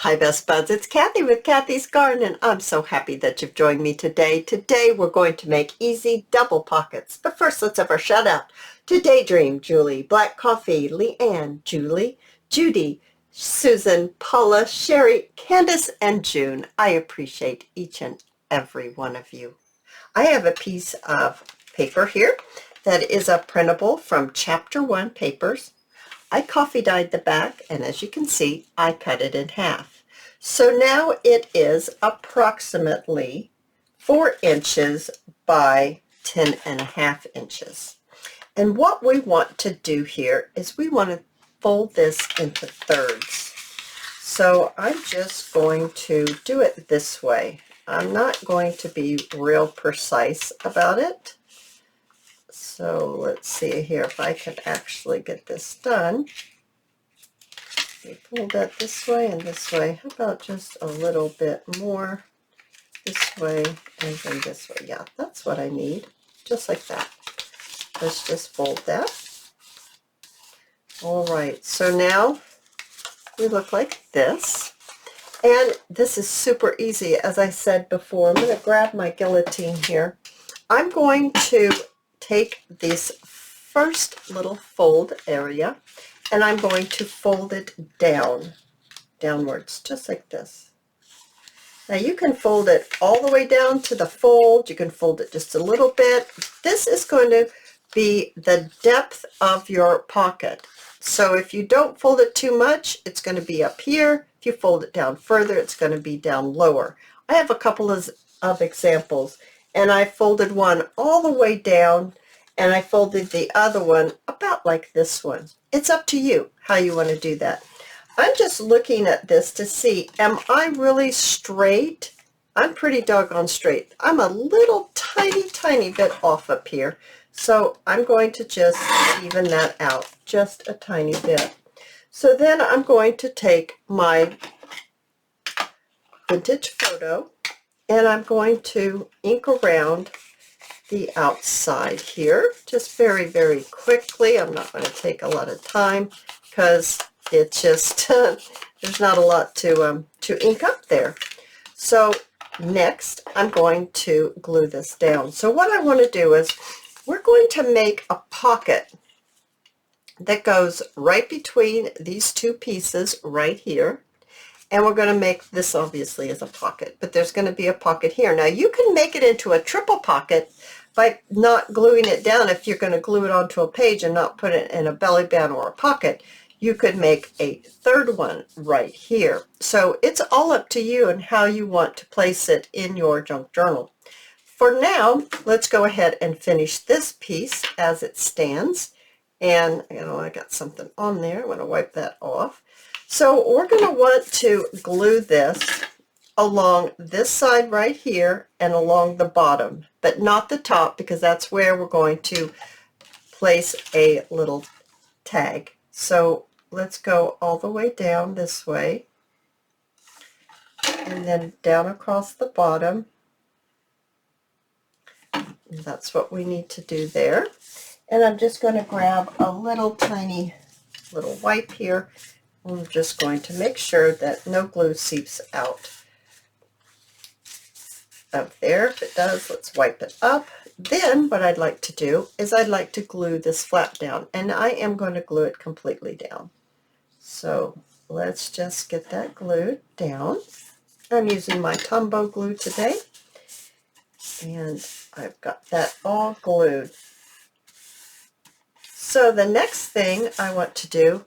Hi Best Buds, it's Cathy with Cathy's Garden, and I'm so happy that you've joined me today. Today we're going to make easy double pockets. But first let's have our shout out to Daydream, Julie, Black Coffee, Leanne, Julie, Judy, Susan, Paula, Sherry, Candace, and June. I appreciate each and every one of you. I have a piece of paper here that is a printable from Chapter 1 Papers. I coffee dyed the back, and as you can see, I cut it in half. So now it is approximately 4 inches by 10.5 inches. And what we want to do here is we want to fold this into thirds. So I'm just going to do it this way. I'm not going to be real precise about it. So let's see here if I can actually get this done. We pull that this way and this way. How about just a little bit more this way and then this way? Yeah, that's what I need. Just like that. Let's just fold that. All right, so now we look like this. And this is super easy. As I said before, I'm going to grab my guillotine here. I'm going to take this first little fold area and I'm going to fold it downwards, just like this. Now you can fold it all the way down to the fold. You can fold it just a little bit. This is going to be the depth of your pocket. So if you don't fold it too much, it's going to be up here. If you fold it down further, it's going to be down lower. I have a couple of examples, and I folded one all the way down, and I folded the other one about like this one. It's up to you how you want to do that. I'm just looking at this to see, am I really straight? I'm pretty doggone straight. I'm a little tiny bit off up here. So I'm going to just even that out just a tiny bit. So then I'm going to take my vintage photo and I'm going to ink around the outside here just very quickly. I'm not going to take a lot of time because it just there's not a lot to ink up there. So next I'm going to glue this down. So what I want to do is we're going to make a pocket that goes right between these two pieces right here. And we're going to make this obviously as a pocket, but there's going to be a pocket here. Now you can make it into a triple pocket by not gluing it down. If you're going to glue it onto a page and not put it in a belly band or a pocket, you could make a third one right here. So it's all up to you and how you want to place it in your junk journal. For now, let's go ahead and finish this piece as it stands. And I got something on there. I'm going to wipe that off. So we're going to want to glue this along this side right here and along the bottom, but not the top, because that's where we're going to place a little tag. So let's go all the way down this way and then down across the bottom. That's what we need to do there. And I'm just going to grab a little tiny little wipe here. I'm just going to make sure that no glue seeps out of there. If it does, let's wipe it up. Then what I'd like to do is I'd like to glue this flap down, and I am going to glue it completely down. So let's just get that glued down. I'm using my Tombow glue today, and I've got that all glued. So the next thing I want to do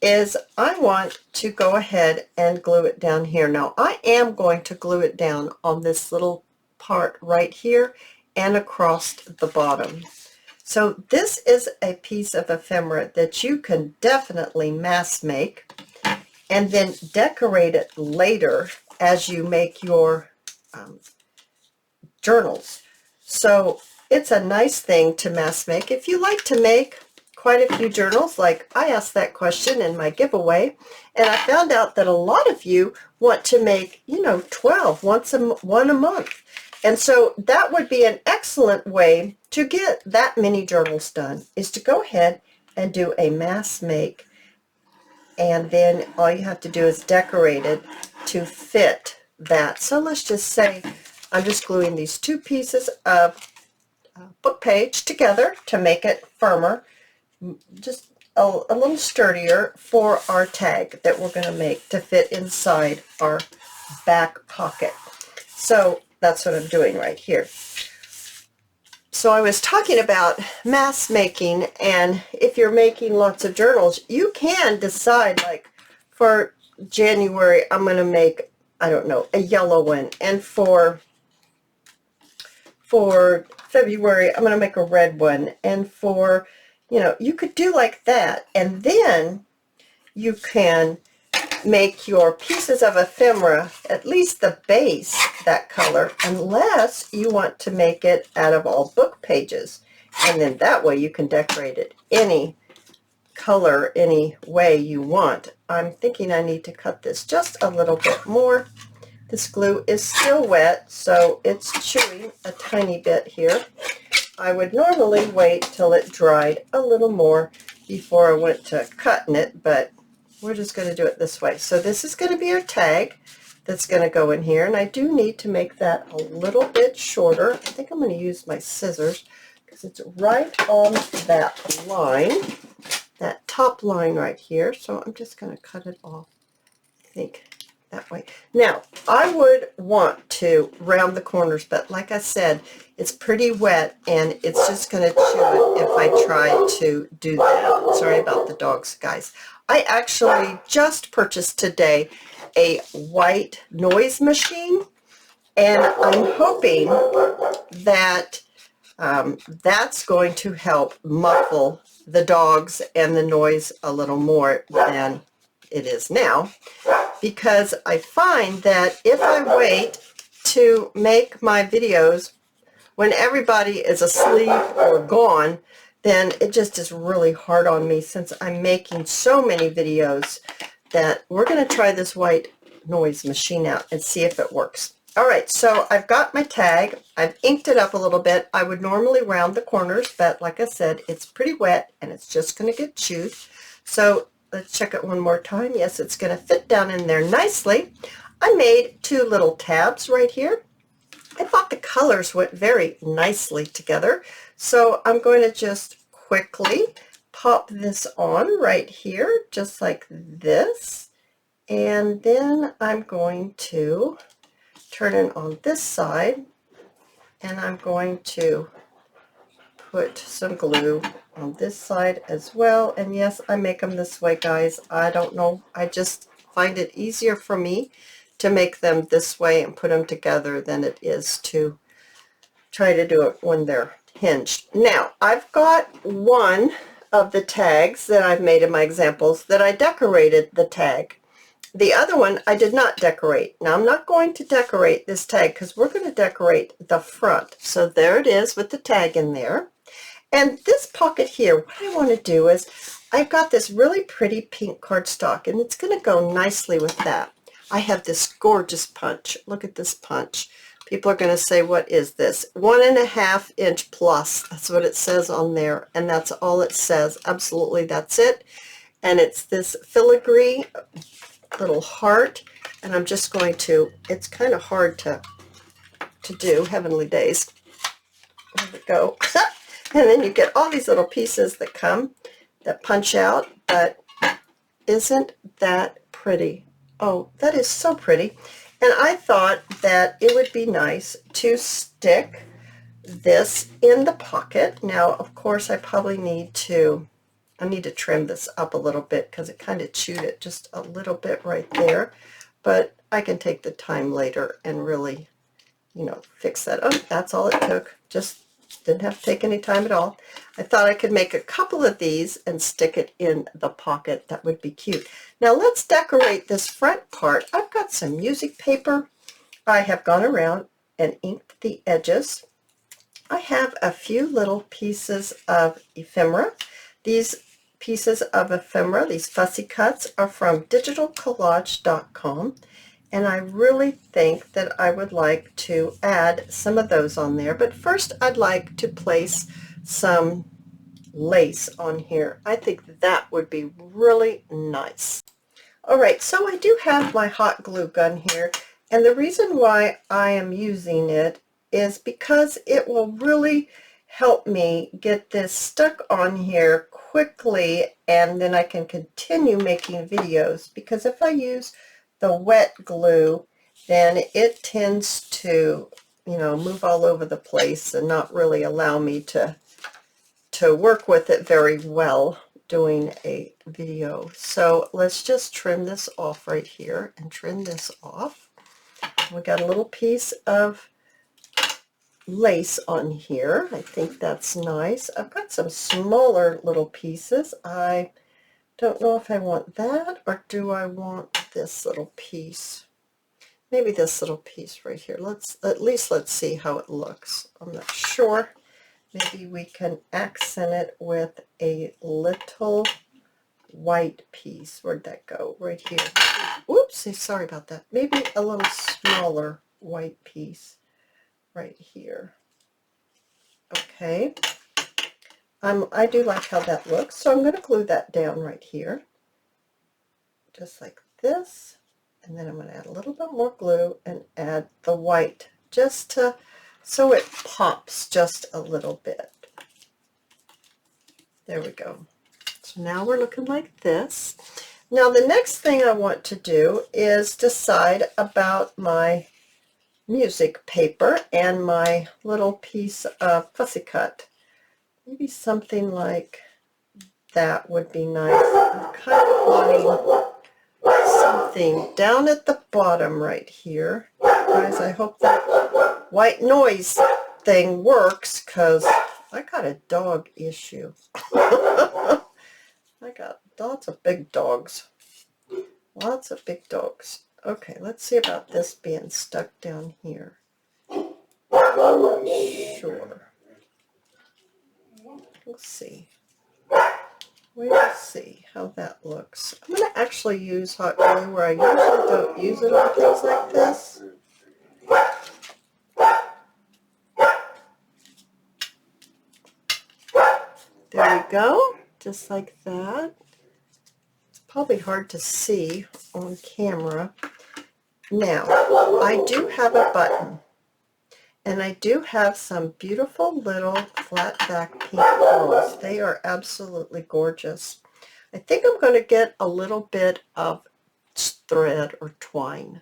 is I want to go ahead and glue it down here. Now I am going to glue it down on this little part right here and across the bottom. So this is a piece of ephemera that you can definitely mass make and then decorate it later as you make your journals. So it's a nice thing to mass make. If you like to make quite a few journals, like I asked that question in my giveaway, and I found out that a lot of you want to make 12 one a month, and so that would be an excellent way to get that many journals done, is to go ahead and do a mass make, and then all you have to do is decorate it to fit that. So let's just say I'm just gluing these two pieces of book page together to make it firmer, just a little sturdier for our tag that we're going to make to fit inside our back pocket. So that's what I'm doing right here. So I was talking about mask making, and if you're making lots of journals, you can decide, like for January I'm going to make, I don't know, a yellow one, and for February I'm going to make a red one, and for, you know, you could do like that, and then you can make your pieces of ephemera, at least the base, that color, unless you want to make it out of all book pages, and then that way you can decorate it any color, any way you want. I'm thinking I need to cut this just a little bit more. This glue is still wet, so it's chewing a tiny bit here. I would normally wait till it dried a little more before I went to cutting it, but we're just going to do it this way. So this is going to be our tag that's going to go in here, and I do need to make that a little bit shorter. I think I'm going to use my scissors because it's right on that line, that top line right here. So I'm just going to cut it off, I think, that way. Now, I would want to round the corners, but like I said, it's pretty wet and it's just going to chew it if I try to do that. Sorry about the dogs, guys. I actually just purchased today a white noise machine, and I'm hoping that that's going to help muffle the dogs and the noise a little more than it is now, because I find that if I wait to make my videos when everybody is asleep or gone, then it just is really hard on me, since I'm making so many videos, that we're going to try this white noise machine out and see if it works. All right, so I've got my tag. I've inked it up a little bit. I would normally round the corners, but like I said, it's pretty wet and it's just going to get chewed. So let's check it one more time. Yes, it's going to fit down in there nicely. I made two little tabs right here. I thought the colors went very nicely together. So I'm going to just quickly pop this on right here, just like this. And then I'm going to turn it on this side, and I'm going to put some glue on this side as well. And yes, I make them this way, guys. I don't know. I just find it easier for me to make them this way and put them together than it is to try to do it when they're hinged. Now, I've got one of the tags that I've made in my examples that I decorated the tag. The other one I did not decorate. Now, I'm not going to decorate this tag because we're going to decorate the front. So there it is with the tag in there. And this pocket here, what I want to do is, I've got this really pretty pink cardstock, and it's going to go nicely with that. I have this gorgeous punch. Look at this punch. People are going to say, what is this? 1.5 inch plus. That's what it says on there, and that's all it says. Absolutely, that's it. And it's this filigree little heart, and I'm just going to, it's kind of hard to do, Heavenly Days. There we go. And then you get all these little pieces that come, that punch out, but isn't that pretty? Oh, that is so pretty. And I thought that it would be nice to stick this in the pocket. Now, of course, I probably need to, trim this up a little bit because it kind of chewed it just a little bit right there. But I can take the time later and really, you know, fix that. Oh, that's all it took. Just didn't have to take any time at all. I thought I could make a couple of these and stick it in the pocket. That would be cute. Now let's decorate this front part. I've got some music paper. I have gone around and inked the edges. I have a few little pieces of ephemera. These pieces of ephemera, these fussy cuts, are from digitalcollage.com. And I really think that I would like to add some of those on there. But first, I'd like to place some lace on here. I think that would be really nice. All right, so I do have my hot glue gun here, and the reason why I am using it is because it will really help me get this stuck on here quickly, and then I can continue making videos, because if I use the wet glue, then it tends to, you know, move all over the place and not really allow me to work with it very well doing a video. So let's just trim this off right here and trim this off. We got a little piece of lace on here. I think that's nice. I've got some smaller little pieces. I don't know if I want that, or do I want this little piece? Maybe this little piece right here. Let's see how it looks. I'm not sure. Maybe we can accent it with a little white piece. Where'd that go? Right here. Whoopsie, sorry about that. Maybe a little smaller white piece right here. Okay. I do like how that looks, so I'm going to glue that down right here. Just like this. And then I'm going to add a little bit more glue and add the white, just to, so it pops just a little bit. There we go. So now we're looking like this. Now the next thing I want to do is decide about my music paper and my little piece of fussy cut. Maybe something like that would be nice. I'm kind of wanting something down at the bottom right here. Guys, I hope that white noise thing works, because I got a dog issue. I got lots of big dogs. Lots of big dogs. Okay, let's see about this being stuck down here. Sure. We'll see. We'll see how that looks. I'm going to actually use hot glue where I usually don't use it on things like this. There we go, just like that. It's probably hard to see on camera. Now, I do have a button, and I do have some beautiful little flat back pink pearls. They are absolutely gorgeous. I think I'm going to get a little bit of thread or twine.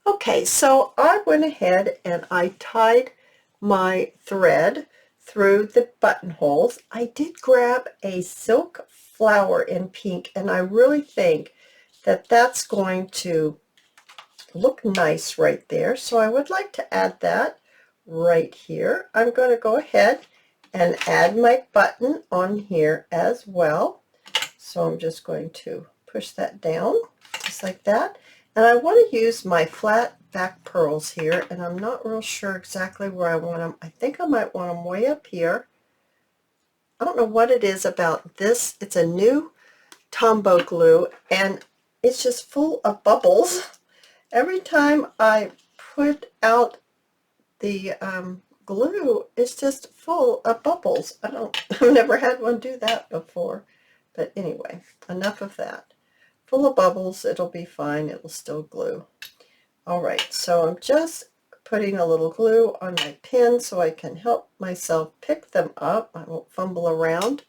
Okay, so I went ahead and I tied my thread through the buttonholes. I did grab a silk flower in pink, and I really think that that's going to look nice right there. So I would like to add that right here. I'm going to go ahead and add my button on here as well. So I'm just going to push that down just like that. And I want to use my flat back pearls here, and I'm not real sure exactly where I want them. I think I might want them way up here. I don't know what it is about this. It's a new Tombow glue, and it's just full of bubbles. Every time I put out the glue, it's just full of bubbles. I've never had one do that before. But anyway, enough of that. Full of bubbles, it'll be fine. It'll still glue. All right, so I'm just putting a little glue on my pen so I can help myself pick them up. I won't fumble around.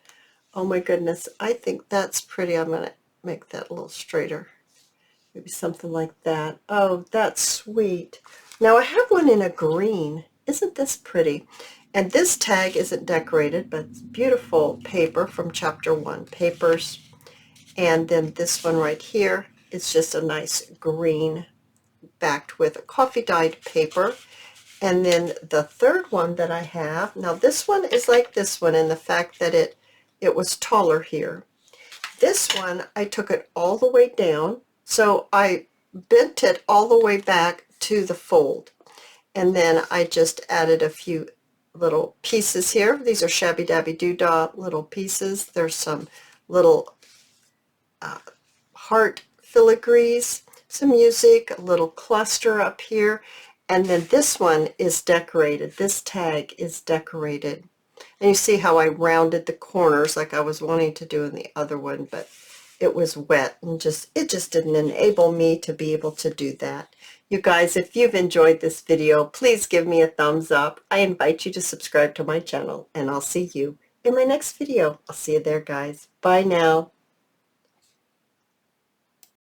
Oh my goodness, I think that's pretty. I'm going to make that a little straighter. Maybe something like that. Oh, that's sweet. Now I have one in a green. Isn't this pretty? And this tag isn't decorated, but it's beautiful paper from Chapter 1 Papers. And then this one right here is just a nice green backed with a coffee dyed paper. And then the third one that I have, now this one is like this one in the fact that it was taller here. This one, I took it all the way down, so I bent it all the way back to the fold. And then I just added a few little pieces here. These are Shabby Dabby Doodah little pieces. There's some little heart filigrees, some music, a little cluster up here, and then this one is decorated. This tag is decorated. And you see how I rounded the corners like I was wanting to do in the other one, but it was wet, and it just didn't enable me to be able to do that. You guys, if you've enjoyed this video, please give me a thumbs up. I invite you to subscribe to my channel, and I'll see you in my next video. I'll see you there, guys. Bye now.